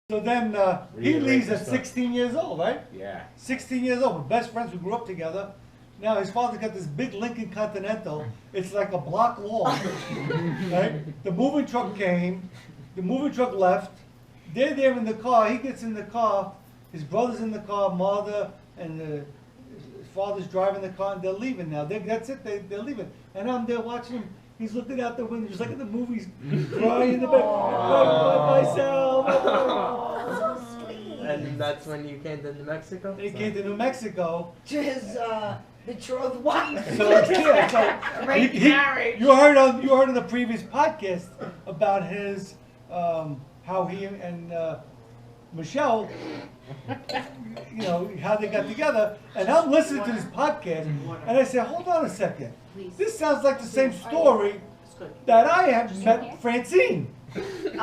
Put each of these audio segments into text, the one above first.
So then he leaves at 16 years old, right? Yeah. 16 years old. We're best friends. We grew up together. Now his father's got this big Lincoln Continental. It's like a block long, right? The moving truck came. The moving truck left. They're there in the car. He gets in the car. His brother's in the car. Mother and his father's driving the car, and they're leaving now. That's it. They're leaving. And I'm there watching him. He's looking out the window, just like in the movies, crying in the back. By myself. So sweet. And that's when you came to New Mexico? They came to New Mexico. To his betrothed wife. So yeah, so Great marriage. you heard on the previous podcast about his how he and Michelle, you know, how they got together. And I'm listening to this podcast, and I said, hold on a second. This sounds like the same story that I have met Francine. And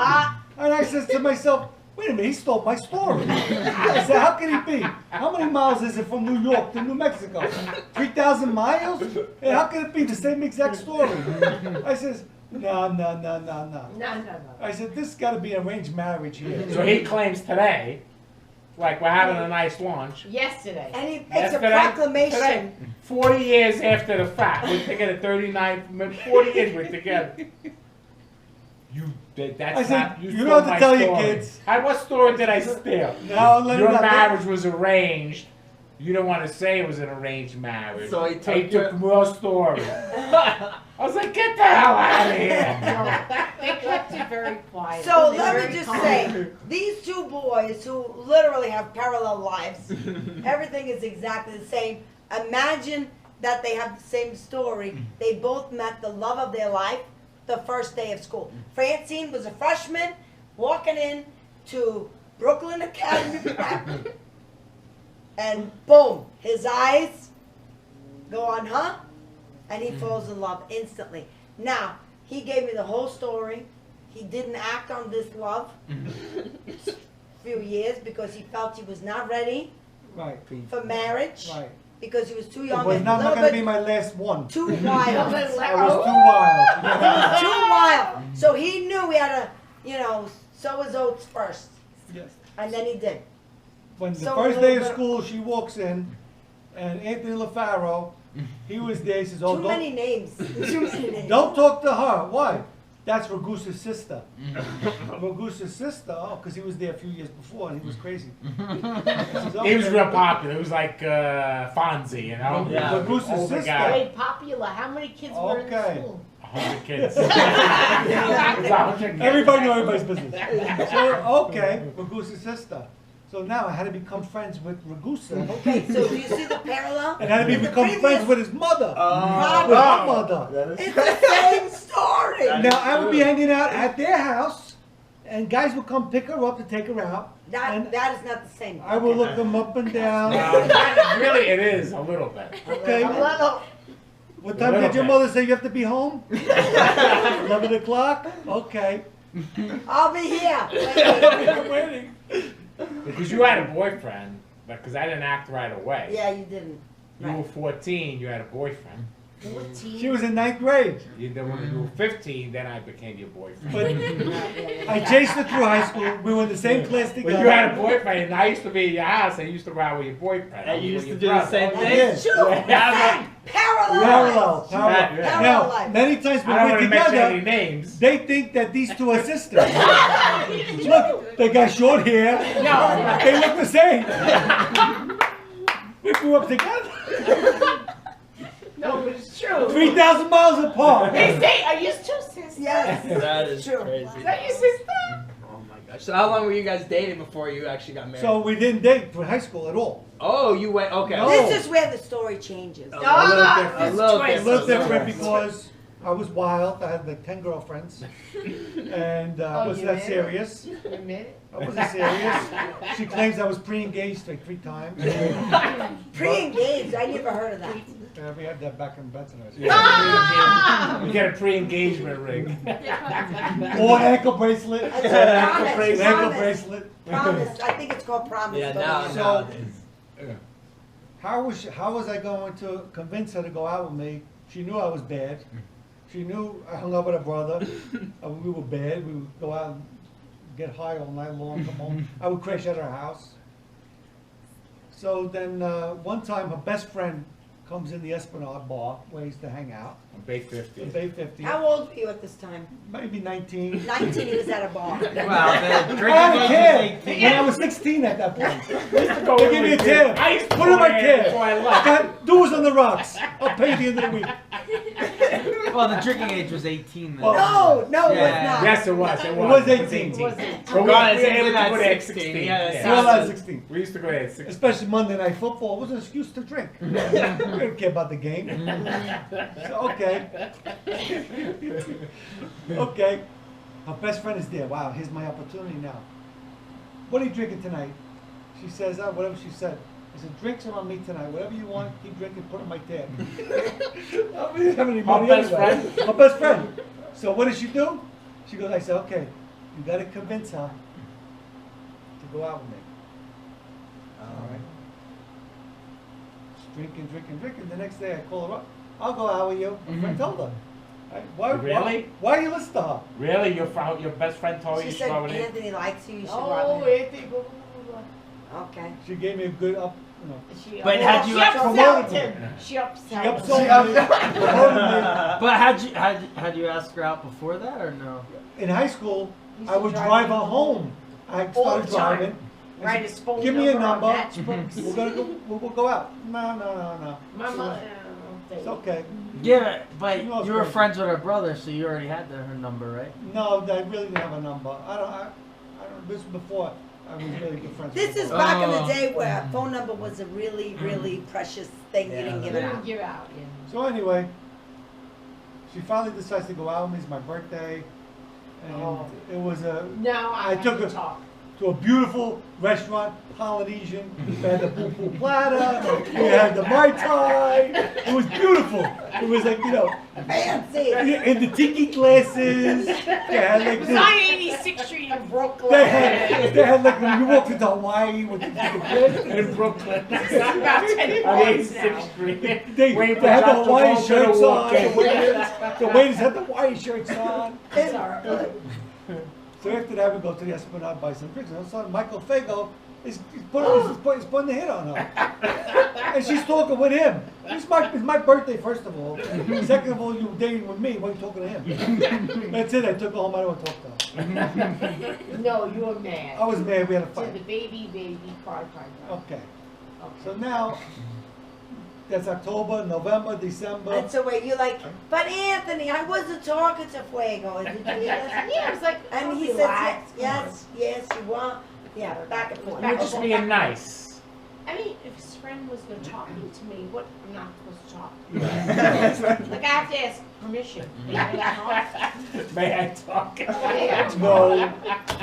I said to myself, wait a minute, he stole my story. I said, how can he be? How many miles is it from New York to New Mexico? 3,000 miles? And how can it be the same exact story? I says, no. No. I said, this got to be arranged marriage here. So he claims today, like we're having a nice lunch. Yesterday. And he makes a Yesterday? proclamation. Today, 40 years after the fact. We're together 39, 40 years we're together. That's I said, not, you stole don't have to my tell your story. kids. What story did I steal? No, let Your him not- marriage was arranged. You don't want to say it was an arranged marriage. So he took your story. I was like, get the hell out of here. They kept it very quiet. So They let were me just calm. say, these two boys who literally have parallel lives, everything is exactly the same. Imagine that they have the same story. They both met the love of their life the first day of school. Francine was a freshman walking in to Brooklyn Academy Prep, and boom, his eyes go on her, and he falls in love instantly. Now, he gave me the whole story. He didn't act on this love a few years because he felt he was not ready Right, for marriage right. because he was too It young was and not a going little to be bit my last one. too wild. I was too He wild. was too wild. So he knew he had to, sow his oats first. Yes. And then he did. When the So first a day little of bit- school, she walks in, and Anthony LaFaro, he was there. He says, "Oh, Too many names. Too many names. don't talk to her. Why? That's Ragusa's sister." Ragusa's sister. Oh, because he was there a few years before, and he was crazy. I says, He was "Okay." real popular. He was like Fonzie, you know? Yeah. Ragusa's Older sister. guy. Very popular. How many kids were in the Okay. school? 100 kids. Everybody knew everybody's business. So, okay, Ragusa's sister. So now I had to become friends with Ragusa. Okay, so do you see the parallel? And had to In the become previous friends with his mother. With product, her mother. it's the same story. Now I would be hanging out at their house, and guys would come pick her up to take her out. And That is not the same. I would look them up and down. Really, it is a little bit. Okay. A little. What time did your mother say you have to be home? 11 o'clock? Okay. I'll be here. I'm waiting. Because you had a boyfriend, because I didn't act right away. Yeah, you didn't. You were 14, you had a boyfriend. 14. She was in 9th grade. Then when you were 15, then I became your boyfriend. But I chased her through high school. We were in the same class together. When you had a boyfriend, and I used to be at your house, I used to ride with your boyfriend. And you used to With do your the same brother. thing? Yes. Yeah. Parallel. Parallel. Yeah. Now, life. many times I when don't we're want to mention any together, names. they think that these two are sisters. Look, they got short hair. No. They look the same. We grew up together. No, but it's true. 3,000 miles apart. They say, are you two sisters? Yes. That is True. crazy. Is that your sister? Oh my gosh. So how long were you guys dating before you actually got married? So we didn't date for high school at all. Oh, you went, okay. No. This is where the story changes. A little different. A little A different. little different because I was wild. I had like 10 girlfriends. And I Oh, wasn't you that did? serious. You admit it? I wasn't serious. She claims I was pre-engaged like 3 times. Pre-engaged, I never heard of that. Yeah, we had that back in Benson. You get a pre-engagement ring. Or ankle bracelet. That's Ankle a bracelet. promise. Ankle bracelet. Promise. I think it's called promise. Yeah, but now, So- nowadays. How was I going to convince her to go out with me? She knew I was bad. She knew I hung out with her brother. We were bad. We would go out and get high all night long, come home. I would crash at her house. So then one time her best friend comes in the Esplanade bar where he used to hang out, On Bay 50. in Bay 50, How old were you at this time? maybe 19. 19, he was at a bar. Wow, the I drinking had a age tab was 18. when I was 16 at that point. Go They in give me a with tab. I used to Put in go my there tab. before I left. Got dues on the rocks. I'll pay at the end of the week. Well, the drinking age was 18 then. Well, No, it was Yeah. not. Yes, it was. It was. It was It 18. But Was we it? were God, it's able to at go there at 16. 16. Yeah, Yeah. Well, I was 16. We used to go there at 16. Especially Monday Night Football. It was an excuse to drink. I didn't care about the game. So, okay. Okay. Her best friend is there. Wow, here's my opportunity now. What are you drinking tonight? She says, whatever she said. I said, drinks are on me tonight. Whatever you want, keep drinking, put in my tab. I didn't have any money best anyway. friend? My best friend. So what did she do? She goes, I said, okay, you got to convince her to go out with me. All right. Drinking. The next day I call her up. I'll go out with you. My friend told her. Really? Why you listen to her? Really? Your best friend told you She you should said, go with him? Anthony likes you, you should go Oh, out with him. Anthony, blah, blah, blah, Okay. She gave me a good up, She But had you she upsold promoted him. She she upsold upsold him. me, promoted But had you asked her out before that or no? me. In high school, Used I to would drive drive me her home. home. I All started the time. driving. I Write said, his phone give me a number on number. matchbooks. We're gonna go. We'll go out. No. My mother, It's okay. Yeah, but You know it's you were great. friends with her brother, so you already had her number, right? No, I really didn't have a number. I don't. This was before I was really good friends. This with is her. back in the Oh. day where a phone number was a really, really precious thing. You Yeah, didn't give Let it him out. give out, yeah. So anyway, she finally decides to go out with me. It's my birthday, and Oh. it was Now I I have took to a- talk. to a beautiful restaurant, Polynesian. We had the poo platter. We had the Mai Tai. It was beautiful. It was like, Fancy. in the tiki glasses. They had like It's this. on 86th Street in Brooklyn. They had like when you walked into Hawaii with the tiki glasses. In Brooklyn. It's about 10 On points 86th now. Street. They Waiting for had the Dr. Hawaiian Walter to shirts walk on. in. The waiters had the Hawaiian shirts on. It's all right. So after that, we go to the Esplanade, buy some drinks. And all of a sudden, Michael Fago is putting the hit on her. And she's talking with him. It's my birthday, first of all. Second of all, you were dating with me. Why are you talking to him? That's it. I took her home. I don't want to talk to her. No, you were mad. I was mad. We had a To the fight. baby, cry. Okay. Okay. So now, that's October, November, December. And so wait, you're like, but Anthony, I wasn't talking to Fuego. Did you hear that? Yeah, it was like, And he says, relax. yes, you want. Yeah, back and forth. You were just being nice. I mean, if his friend was not talking to me, what, I'm not supposed to talk to you. Like, I have to ask permission. May I talk? May I talk? May I talk? No.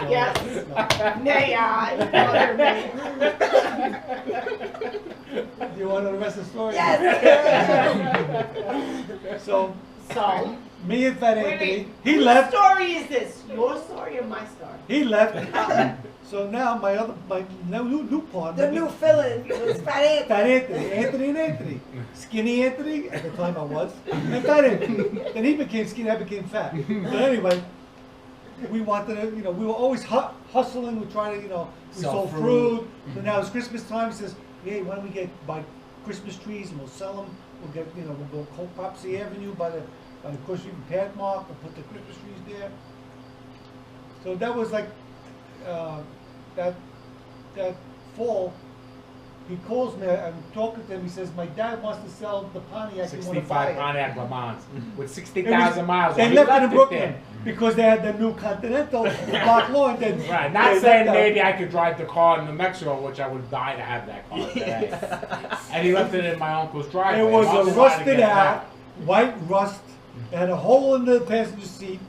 Yes. No. May I? Do you want to know the rest of the story? Yes. So, So, me and Fat wait a Anthony, minute. he Whose left. story is this? Your story or my story? He left. So now my new partner. The new fill-in was Fat Anthony. Fat Anthony and Anthony. Skinny Anthony, at the time I was, and Fat Anthony. Then he became skinny, I became fat. But anyway, we wanted to, we were always hustling, we trying to, we Sell sold fruit. fruit. So now it's Christmas time, he says, hey, why don't we buy Christmas trees and we'll sell them. We'll get, we'll go Popsy Avenue by the Cross Street and Padmark, we'll put the Christmas trees there. So that was like, that fall, he calls me, I'm talking to him, he says, my dad wants to sell the Pontiac, you want to buy 65 it? Pontiac Le Mans with It 60,000 was- miles. They on it. left it in He Brooklyn there. because they had the new Continental, the black lawn. Then Right, they not left saying out. maybe I could drive the car in New Mexico, which I would die to have that car today. And he left it in my uncle's driveway. It was I a wanted to rusted get it out, white rust. It had a hole in the passenger seat.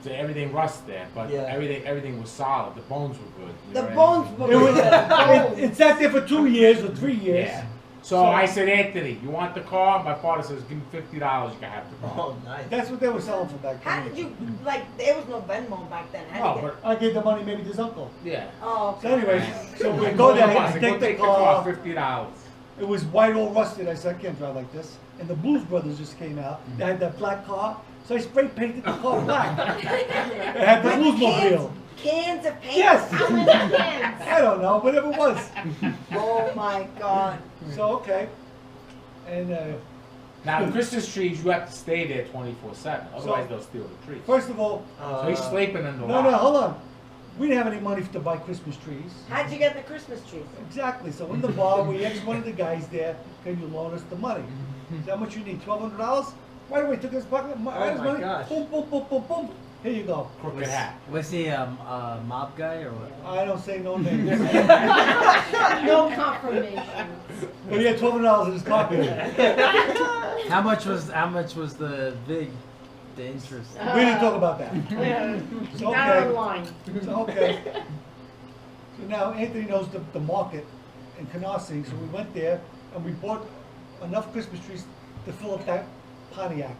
Everything rust there, but Yeah. everything was solid. The bones were good. you The know what I bones mean? were It was. good. It sat there for 2 years or 3 years. Yeah. So I said, Anthony, you want the car? My father says, give me $50, you can have the car. Oh, nice. That's what they were selling for back then. How did you, there was no Venmo back then. How No, did you get? but I gave the money maybe to his uncle. yeah. Oh, So okay. anyway, so we I go told there, him, I I said, take go the take car. $50. It was white, all rusted. I said, I can't drive like this. And the Blues Brothers just came out. Mm-hmm. They had that black car. So I spray painted the car black. It had the But Bluesmobile. cans of paint? Yes. How many cans? I don't know, whatever it was. Oh my God. So, okay. And Now, the Christmas trees, you have to stay there 24/7. Otherwise, they'll steal the trees. first of all, So he's sleeping in the no, lot. hold on. We didn't have any money to buy Christmas trees. How'd you get the Christmas trees? Exactly. So in the bar, we asked one of the guys there, "Can you loan us the money?" Is that much you need? $1,200. Right away, took his pocket, right his my money. gosh. Boom, boom, boom, boom, boom. Here you go. Crooked hat. Was he a mob guy or what? I don't say no names. No confirmation. But he had $1,200 in his pocket. How much was the interest? We didn't talk about that. So, Not okay. online. So, okay. So now Anthony knows the market in Canarsie, so we went there and we bought enough Christmas trees to fill up that Pontiac.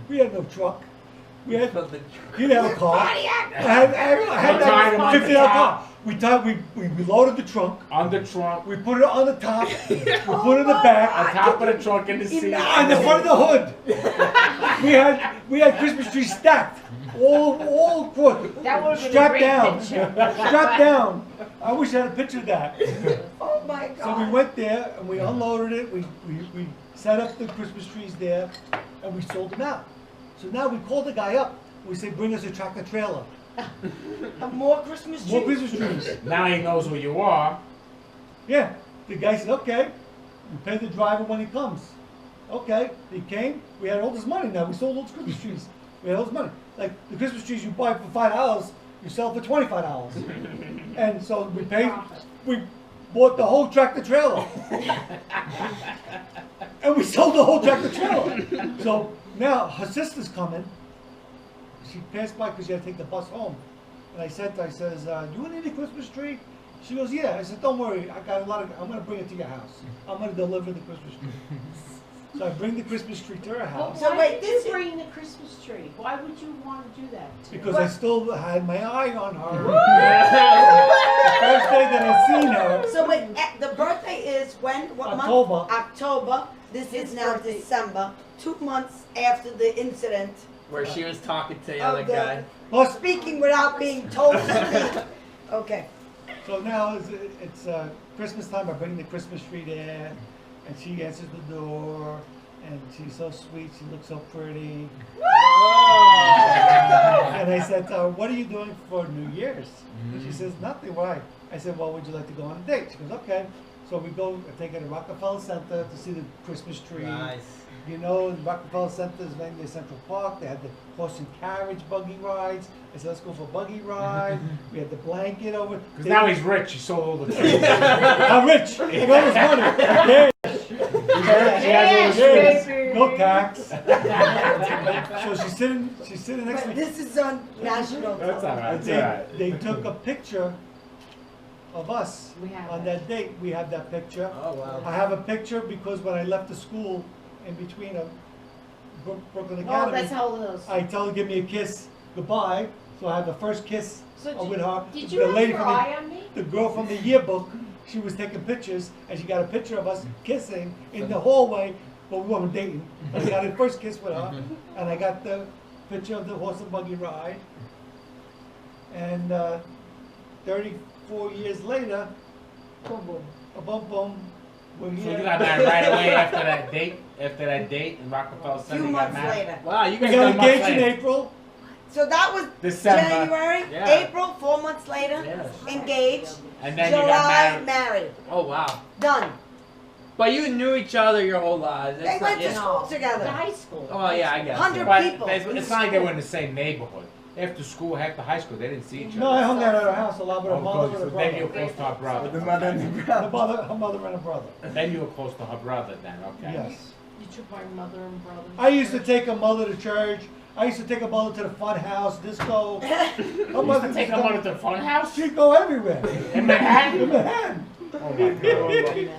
We had no truck. We had, he didn't have a car. I had Tied that him on the $50 top. car. We loaded the trunk. On the trunk, We put it on the top. We put it in the back. on top of the trunk in the seat. On the front of the hood. we had Christmas trees stacked. All put. That would have been a Strapped great down. picture. Strapped down. I wish I had a picture of that. Oh my God. So we went there and we unloaded it. We set up the Christmas trees there and we sold them out. So now we called the guy up. We said, bring us a tractor trailer. More Christmas trees? More Christmas trees. Now he knows where you are. Yeah. The guy said, okay. We pay the driver when he comes. Okay. He came. We had all this money now. We sold all those Christmas trees. We had all this money. Like the Christmas trees you buy for $5, you sell for $25. And so we paid. We bought the whole tractor trailer. And we sold the whole tractor trailer. So now her sister's coming. She passed by because she had to take the bus home. And I said to her, I says, do you need a Christmas tree? She goes, yeah. I said, don't worry. I got a lot of, I'm going to bring it to your house. I'm going to deliver the Christmas tree. So I bring the Christmas tree to her Well, house. So why wait, did this you is- bring the Christmas tree? Why would you want to do that? Because I still had my eye on her. The first day that I seen her, So wait, the birthday is when? What October. month? October. This His is now birthday. December. 2 months after the incident. Where she was talking to the of other guy. plus, Speaking without being told to speak. Okay. so now it's Christmas time. I bring the Christmas tree there, and she answers the door, and she's so sweet. She looks so pretty. And I said to her, "What are you doing for New Year's?" And she says, "Nothing. Why?" I said, "Well, would you like to go on a date?" She goes, "Okay." So we go. I take her to Rockefeller Center to see the Christmas tree. Nice. You know, Rockefeller Center is right near Central Park. They had the horse and carriage buggy rides. I said, let's go for a buggy ride. We had the blanket over. Because now he's rich. He sold all the trees. I'm rich. I got his money. Yeah. He has all the Yes. trees. No tax. So she's sitting next to But me. this is on national. That's all right. That's all They, right. they took a picture of us We have on that. that date. We have that picture. Oh wow. I have a picture because when I left the school in between Brooklyn Oh, Academy, that's how it is. I tell her, give me a kiss goodbye. So I have the first kiss So with her. did The you have lady your from the- eye on me? The girl from the yearbook, she was taking pictures, and she got a picture of us kissing in the hallway, but we weren't dating. I got a first kiss with her, and I got the picture of the horse and buggy ride. And 34 years later, Boom, boom. boom, boom, we're So here. you got married right away after that date? After that date in Rockefeller A Center, few you got months married? later. Wow, you We guys got got months engaged in later. April. So that was December. January, Yeah. April, 4 months later, Yes. engaged, And then you got July, married. married, Oh wow. done. But you knew each other your whole lives. They That's went not, to yeah. school The together. high school. Oh yeah, I guess. 100 But people. it's not like they were in the same neighborhood. After school, after high school, they didn't see each other. No, I hung out at her house a lot with her Oh, mother good. and So her then you were brother. close to her brother. Her mother and her brother. Then you were close to her brother then, okay. Yes. You took my mother and brother. I used to take a mother to church. I used to take a mother to the fun house, disco. Her You mother used to take used them to the fun house She'd go everywhere. in Manhattan? In Manhattan. Oh my god.